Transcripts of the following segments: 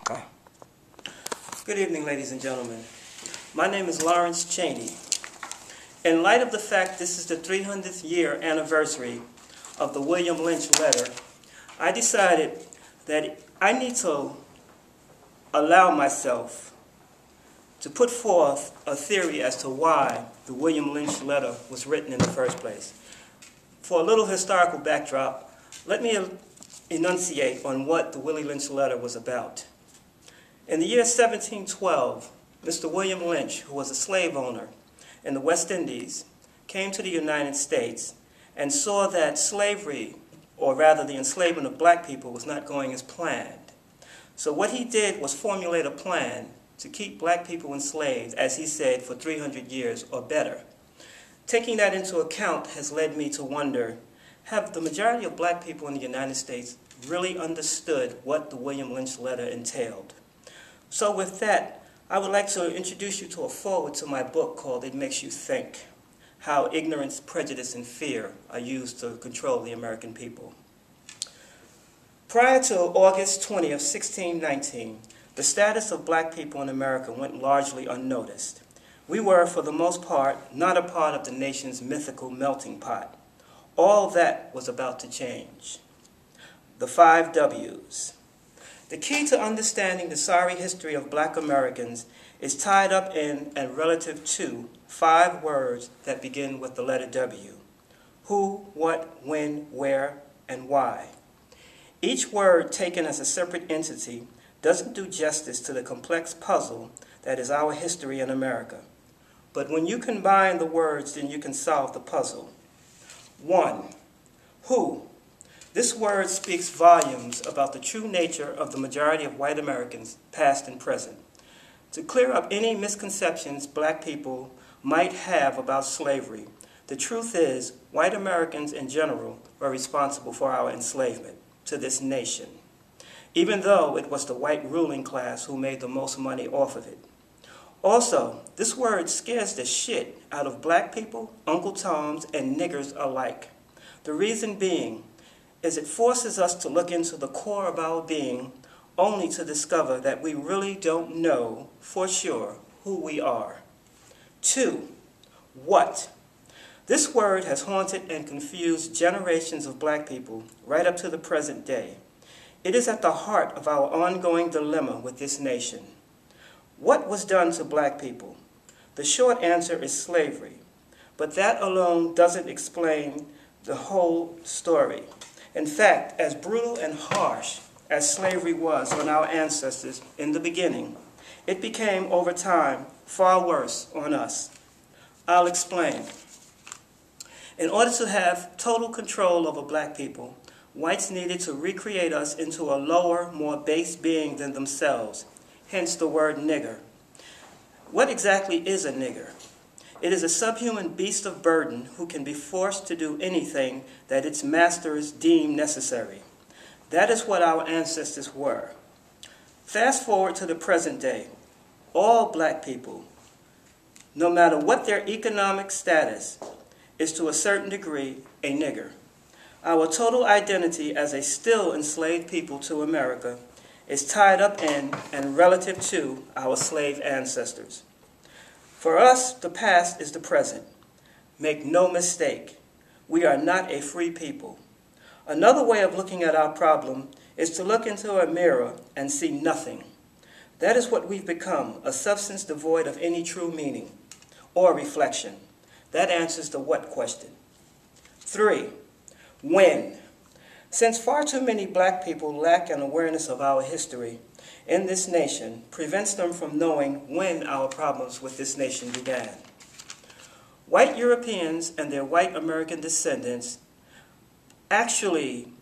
Good evening, ladies and gentlemen. My name is Lawrence Chaney. In light of the fact this is the 300th year anniversary of the William Lynch letter, I decided that I need to allow myself to put forth a theory as to why the William Lynch letter was written in the first place. For a little historical backdrop, let me enunciate on what the Willie Lynch letter was about. In the year 1712, Mr. William Lynch, who was a slave owner in the West Indies, came to the United States and saw that slavery, or rather the enslavement of black people, was not going as planned. So what he did was formulate a plan to keep black people enslaved, as he said, for 300 years or better. Taking that into account has led me to wonder, have the majority of black people in the United States really understood what the William Lynch letter entailed? So with that, I would like to introduce you to a foreword to my book called It Makes You Think: How Ignorance, Prejudice, and Fear Are Used to Control the American People. Prior to August 20th, 1619, the status of black people in America went largely unnoticed. We were, for the most part, not a part of the nation's mythical melting pot. All that was about to change. The 5 W's. The key to understanding the sorry history of black Americans is tied up in and relative to 5 words that begin with the letter W. Who, what, when, where, and why. Each word taken as a separate entity doesn't do justice to the complex puzzle that is our history in America. But when you combine the words, then you can solve the puzzle. 1. Who. This word speaks volumes about the true nature of the majority of white Americans, past and present. To clear up any misconceptions black people might have about slavery, the truth is white Americans in general were responsible for our enslavement to this nation, even though it was the white ruling class who made the most money off of it. Also, this word scares the shit out of black people, Uncle Toms, and niggers alike. The reason being is it forces us to look into the core of our being, only to discover that we really don't know for sure who we are. 2. What? This word has haunted and confused generations of black people right up to the present day. It is at the heart of our ongoing dilemma with this nation. What was done to black people? The short answer is slavery, but that alone doesn't explain the whole story. In fact, as brutal and harsh as slavery was on our ancestors in the beginning, it became, over time, far worse on us. I'll explain. In order to have total control over black people, whites needed to recreate us into a lower, more base being than themselves, hence the word nigger. What exactly is a nigger? It is a subhuman beast of burden who can be forced to do anything that its masters deem necessary. That is what our ancestors were. Fast forward to the present day. All black people, no matter what their economic status, is to a certain degree a nigger. Our total identity as a still enslaved people to America is tied up in and relative to our slave ancestors. For us, the past is the present. Make no mistake, we are not a free people. Another way of looking at our problem is to look into a mirror and see nothing. That is what we've become, a substance devoid of any true meaning or reflection. That answers the what question. 3. When. Since far too many black people lack an awareness of our history in this nation, prevents them from knowing when our problems with this nation began. White Europeans and their white American descendants actually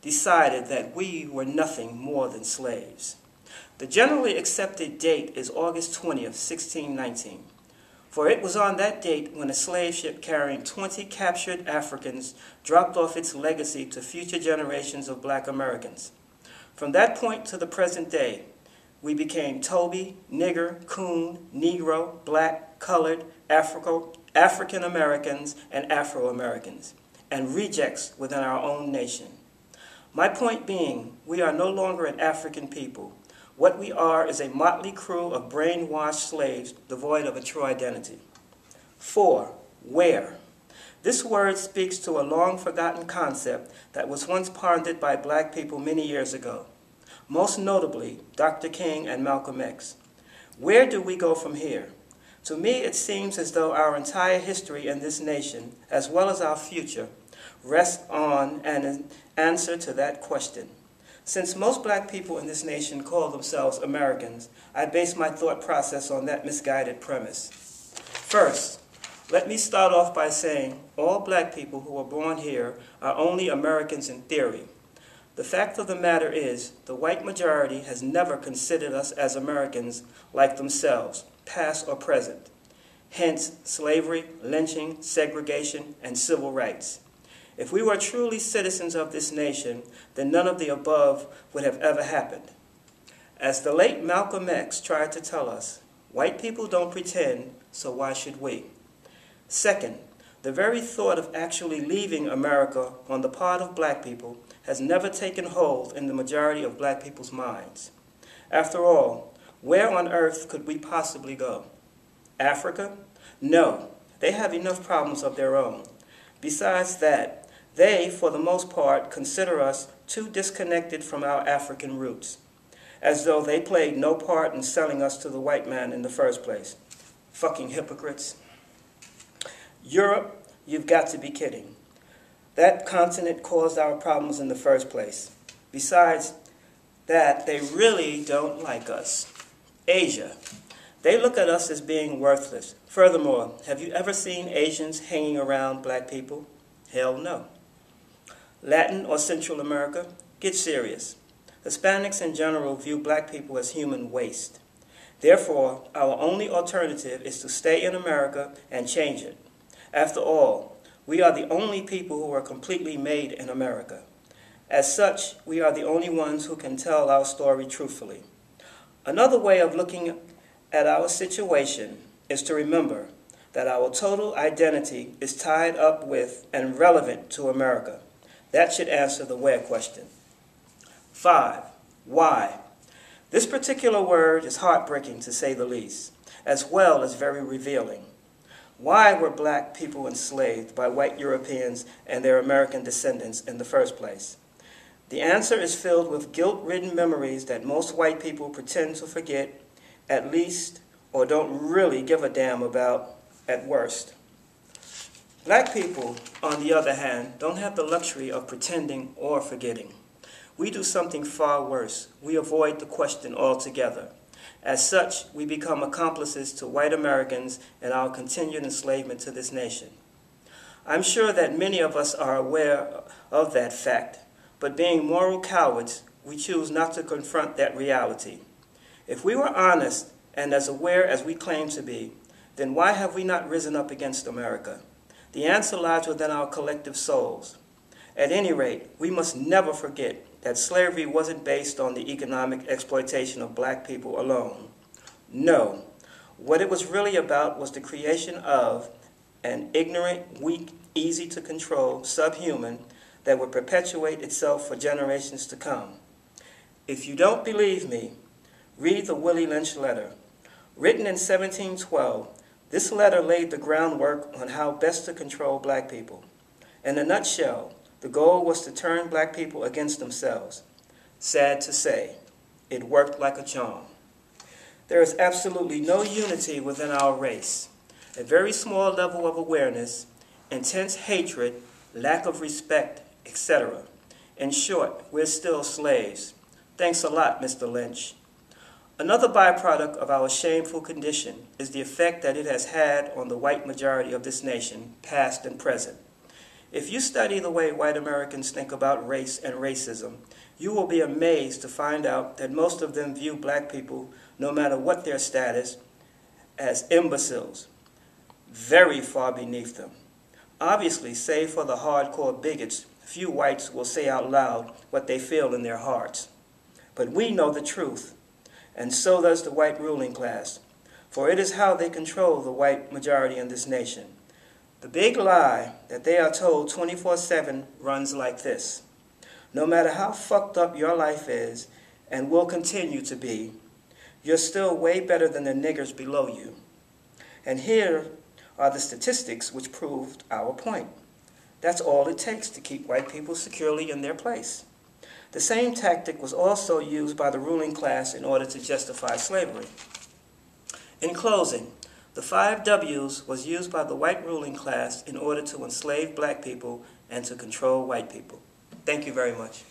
decided that we were nothing more than slaves. The generally accepted date is August 20th, 1619. For it was on that date when a slave ship carrying 20 captured Africans dropped off its legacy to future generations of black Americans. From that point to the present day, we became Toby, nigger, coon, Negro, black, colored, African Americans, and Afro-Americans, and rejects within our own nation. My point being, we are no longer an African people. What we are is a motley crew of brainwashed slaves devoid of a true identity. 4. Where? This word speaks to a long-forgotten concept that was once pondered by black people many years ago, most notably Dr. King and Malcolm X. Where do we go from here? To me, it seems as though our entire history in this nation, as well as our future, rests on an answer to that question. Since most black people in this nation call themselves Americans, I base my thought process on that misguided premise. First, let me start off by saying all black people who are born here are only Americans in theory. The fact of the matter is, the white majority has never considered us as Americans like themselves, past or present. Hence, slavery, lynching, segregation, and civil rights. If we were truly citizens of this nation, then none of the above would have ever happened. As the late Malcolm X tried to tell us, white people don't pretend, so why should we? Second, the very thought of actually leaving America on the part of black people has never taken hold in the majority of black people's minds. After all, where on earth could we possibly go? Africa? No, they have enough problems of their own. Besides that, they, for the most part, consider us too disconnected from our African roots, as though they played no part in selling us to the white man in the first place. Fucking hypocrites. Europe, you've got to be kidding. That continent caused our problems in the first place. Besides that, they really don't like us. Asia. They look at us as being worthless. Furthermore, have you ever seen Asians hanging around black people? Hell no. Latin or Central America? Get serious. Hispanics in general view black people as human waste. Therefore, our only alternative is to stay in America and change it. After all, we are the only people who are completely made in America. As such, we are the only ones who can tell our story truthfully. Another way of looking at our situation is to remember that our total identity is tied up with and relevant to America. That should answer the where question. 5. Why? This particular word is heartbreaking to say the least, as well as very revealing. Why were black people enslaved by white Europeans and their American descendants in the first place? The answer is filled with guilt-ridden memories that most white people pretend to forget, at least, or don't really give a damn about at worst. Black people, on the other hand, don't have the luxury of pretending or forgetting. We do something far worse. We avoid the question altogether. As such, we become accomplices to white Americans in our continued enslavement to this nation. I'm sure that many of us are aware of that fact, but being moral cowards, we choose not to confront that reality. If we were honest and as aware as we claim to be, then why have we not risen up against America? The answer lies within our collective souls. At any rate, we must never forget that slavery wasn't based on the economic exploitation of black people alone. No, what it was really about was the creation of an ignorant, weak, easy to control subhuman that would perpetuate itself for generations to come. If you don't believe me, read the Willie Lynch letter. Written in 1712, this letter laid the groundwork on how best to control black people. In a nutshell, the goal was to turn black people against themselves. Sad to say, it worked like a charm. There is absolutely no unity within our race. A very small level of awareness, intense hatred, lack of respect, etc. In short, we're still slaves. Thanks a lot, Mr. Lynch. Another byproduct of our shameful condition is the effect that it has had on the white majority of this nation, past and present. If you study the way white Americans think about race and racism, you will be amazed to find out that most of them view black people, no matter what their status, as imbeciles, very far beneath them. Obviously, save for the hardcore bigots, few whites will say out loud what they feel in their hearts. But we know the truth. And so does the white ruling class, for it is how they control the white majority in this nation. The big lie that they are told 24/7 runs like this. No matter how fucked up your life is, and will continue to be, you're still way better than the niggers below you. And here are the statistics which proved our point. That's all it takes to keep white people securely in their place. The same tactic was also used by the ruling class in order to justify slavery. In closing, the 5 W's was used by the white ruling class in order to enslave black people and to control white people. Thank you very much.